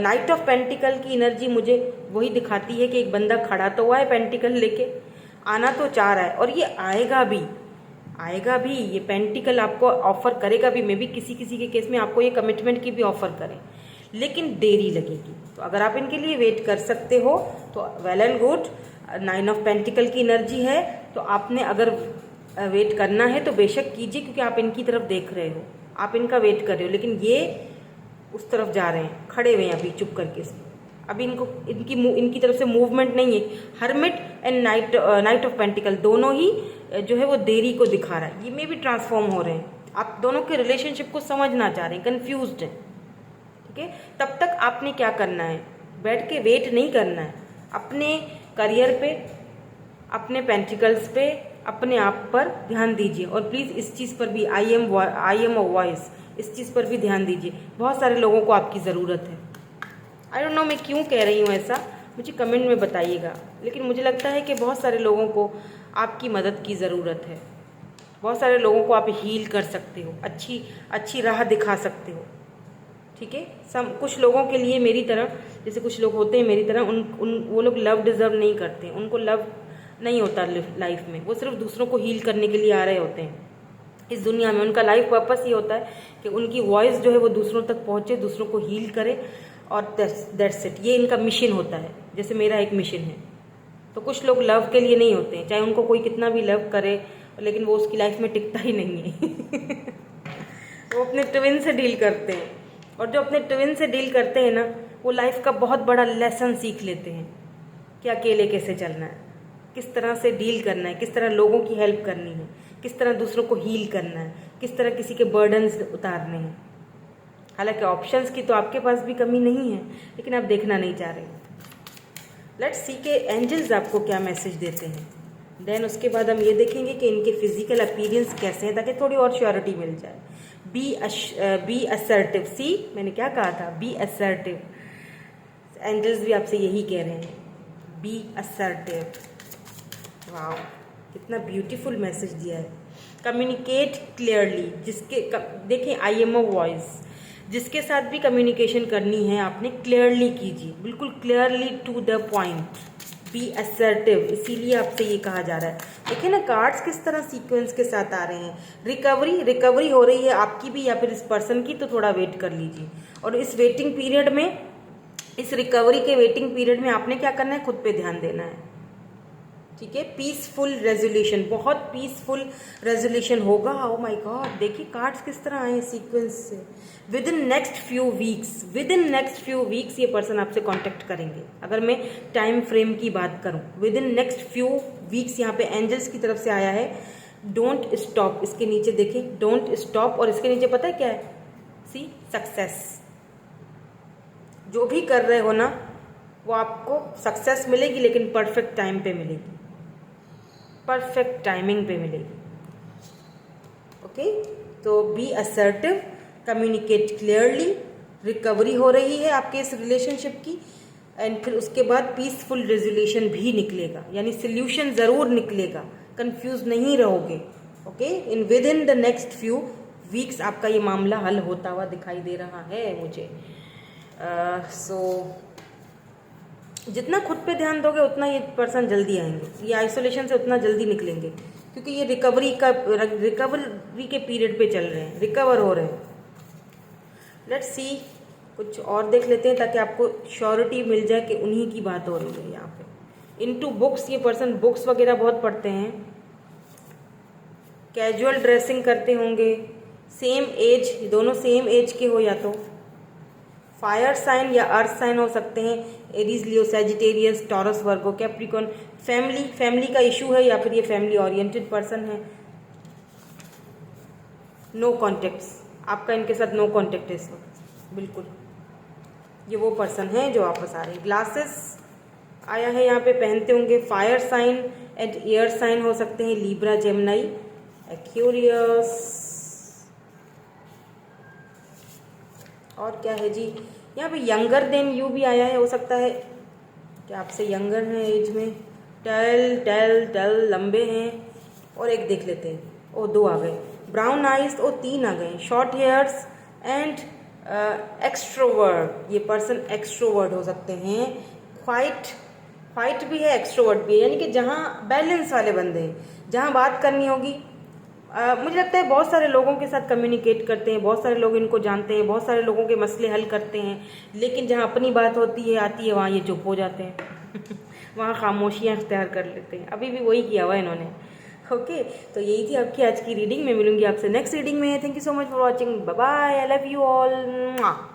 नाइट ऑफ पेंटिकल की एनर्जी मुझे वही दिखाती है कि एक बंदा खड़ा तो हुआ है पेंटिकल लेके, आना तो चाह रहा है, और ये आएगा भी, ये पेंटिकल आपको ऑफर करेगा भी, मे बी किसी के केस में आपको ये कमिटमेंट की भी ऑफर करें, लेकिन देरी लगेगी। तो अगर आप इनके लिए वेट कर सकते हो तो well and good. 9 of pentacle की एनर्जी है, तो आपने अगर वेट करना है तो बेशक कीजिए, क्योंकि आप इनकी तरफ देख रहे हो, आप इनका वेट कर रहे हो, लेकिन ये उस तरफ जा रहे हैं, खड़े हुए हैं अभी चुप करके। अभी इनकी तरफ से मूवमेंट नहीं है। Hermit and night of pentacle दोनों ही जो है वो देरी को दिखा रहा है, ये में भी ट्रांसफॉर्म हो रहे हैं, आप दोनों के रिलेशनशिप को समझना चाह रहे हैं, कन्फ्यूज्ड हैं, ठीक है। तब तक आपने क्या करना है, बैठ के वेट नहीं करना है, अपने करियर पे, अपने पेंटिकल्स पे, अपने आप पर ध्यान दीजिए। और प्लीज़ इस चीज़ पर भी आई एम अ वॉइस, इस चीज़ पर भी ध्यान दीजिए। बहुत सारे लोगों को आपकी ज़रूरत है। आई डोंट नो मैं क्यों कह रही हूँ ऐसा, मुझे कमेंट में बताइएगा, लेकिन मुझे लगता है कि बहुत सारे लोगों को आपकी मदद की ज़रूरत है। बहुत सारे लोगों को आप हील कर सकते हो, अच्छी राह दिखा सकते हो, ठीक है। कुछ लोगों के लिए मेरी तरह, जैसे कुछ लोग होते हैं मेरी तरह, वो लोग लव डिज़र्व नहीं करते, उनको लव नहीं होता लाइफ में, वो सिर्फ दूसरों को हील करने के लिए आ रहे होते हैं इस दुनिया में। उनका लाइफ पर्पस ये होता है कि उनकी वॉइस जो है वो दूसरों तक पहुँचे, दूसरों को हील करे, और दैट्स इट। ये इनका मिशन होता है, जैसे मेरा एक मिशन है। तो कुछ लोग लव के लिए नहीं होते हैं, चाहे उनको कोई कितना भी लव करे, लेकिन वो उसकी लाइफ में टिकता ही नहीं है वो अपने ट्विन से डील करते हैं, और जो अपने ट्विन से डील करते हैं ना, वो लाइफ का बहुत बड़ा लेसन सीख लेते हैं कि अकेले कैसे चलना है, किस तरह से डील करना है, किस तरह लोगों की हेल्प करनी है, किस तरह दूसरों को हील करना है, किस तरह किसी के बर्डन्स उतारने हैं। हालांकि ऑप्शंस की तो आपके पास भी कमी नहीं है, लेकिन आप देखना नहीं चाह रहे। लेट्स सी के एंजल्स आपको क्या मैसेज देते हैं। देन उसके बाद हम ये देखेंगे कि इनके फिजिकल अपीयरेंस कैसे हैं, ताकि थोड़ी और श्योरिटी मिल जाए। बी असर्टिव, सी मैंने क्या कहा था, बी असर्टिव। एंजल्स भी आपसे यही कह रहे हैं, बी असर्टिव। वाह, कितना ब्यूटीफुल मैसेज दिया है। कम्युनिकेट क्लियरली, देखिए आई एम अ वॉइस, जिसके साथ भी कम्युनिकेशन करनी है आपने क्लियरली कीजिए, बिल्कुल clearly to the point, be assertive. इसीलिए आपसे ये कहा जा रहा है। देखिए ना कार्ड्स किस तरह सीक्वेंस के साथ आ रहे हैं। रिकवरी हो रही है आपकी भी या फिर इस पर्सन की, तो थोड़ा वेट कर लीजिए। और इस वेटिंग पीरियड में, इस रिकवरी के वेटिंग पीरियड में आपने क्या करना है, खुद पे ध्यान देना है, ठीक है। पीसफुल रेजोल्यूशन, बहुत पीसफुल रेजोल्यूशन होगा। ओ माय गॉड, देखिए कार्ड्स किस तरह आए सीक्वेंस से। With in next few weeks ये पर्सन आपसे कांटेक्ट करेंगे। अगर मैं टाइम फ्रेम की बात करूं, with in next few weeks, यहाँ पे एंजल्स की तरफ से आया है। डोंट स्टॉप, इसके नीचे देखें डोंट स्टॉप, और इसके नीचे पता है क्या है, सी सक्सेस। जो भी कर रहे हो ना, वो आपको सक्सेस मिलेगी, लेकिन परफेक्ट टाइम पे मिलेगी, परफेक्ट टाइमिंग पे मिलेगी। ओके, तो be assertive, communicate clearly, recovery हो रही है आपके इस रिलेशनशिप की, एंड फिर उसके बाद पीसफुल रेजोल्यूशन भी निकलेगा, यानी सोल्यूशन ज़रूर निकलेगा, कंफ्यूज नहीं रहोगे। Okay, with in the next few weeks आपका ये मामला हल होता हुआ दिखाई दे रहा है मुझे। सो जितना खुद पे ध्यान दोगे उतना ये पर्सन जल्दी आएंगे, ये आइसोलेशन से उतना जल्दी निकलेंगे, क्योंकि ये रिकवरी के पीरियड पे चल रहे हैं, रिकवर हो रहे हैं। लेट्स सी, कुछ और देख लेते हैं ताकि आपको श्योरिटी मिल जाए कि उन्हीं की बात हो रही है यहाँ पे। इनटू बुक्स, ये पर्सन बुक्स वगैरह बहुत पढ़ते हैं, कैजुअल ड्रेसिंग करते होंगे, सेम एज, दोनों सेम एज के हो, या तो फायर साइन या अर्थ साइन हो सकते हैं, एरीज, लियो, सैजिटेरियस, टॉरस, वर्गो, कैप्रिकॉर्न। फैमिली का इशू है या फिर ये फैमिली ओरिएंटेड पर्सन है। नो कॉन्टेक्ट्स, आपका इनके साथ नो कॉन्टेक्ट है इस वक्त, बिल्कुल ये वो पर्सन है जो वापस आ रहे हैं। ग्लासेस आया है यहाँ पे, पहनते होंगे। Fire sign and air sign हो सकते हैं, लिब्रा, जेमिनी, एक्वेरियस। और क्या है जी, यहाँ पे यंगर देन यू भी आया है, हो सकता है कि आपसे यंगर हैं एज में। टेल लंबे हैं। और एक देख लेते हैं, ओ 2 आ गए। ब्राउन आइज, ओ 3 आ गए। शॉर्ट हेयर्स एंड एक्सट्रोवर्ड, ये पर्सन एक्सट्रोवर्ड हो सकते हैं। क्वाइट भी है, एक्सट्रोवर्ड भी है, यानी कि जहाँ बैलेंस वाले बंदे हैं, जहाँ बात करनी होगी। मुझे लगता है बहुत सारे लोगों के साथ कम्युनिकेट करते हैं, बहुत सारे लोग इनको जानते हैं, बहुत सारे लोगों के मसले हल करते हैं, लेकिन जहाँ अपनी बात आती है वहाँ ये चुप हो जाते हैं वहाँ खामोशियाँ इख्तियार कर लेते हैं। अभी भी वही किया हुआ है इन्होंने। ओके, तो यही थी आपकी आज की रीडिंग। मैं मिलूंगी आपसे नेक्स्ट रीडिंग में। Thank you so much for watching. Bye bye, I love you all.